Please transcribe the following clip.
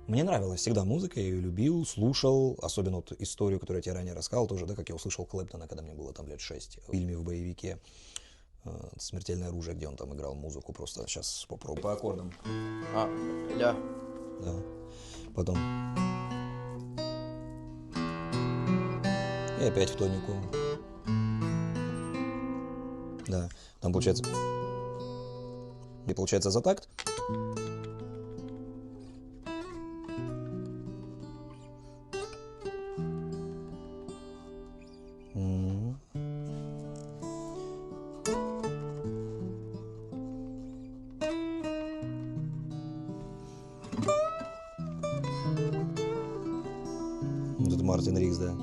Мне нравилась всегда музыка, я ее любил, слушал, особенно вот историю, которую я тебе ранее рассказал, тоже, да, как я услышал Клэптона, когда мне было там лет 6, в фильме, в боевике «Смертельное оружие», где он там играл музыку, просто сейчас попробую. По аккордам. А, ля. Да. Потом. И опять в тонику. Да, там получается... И получается за такт. Вот это Мартин Рикс, да.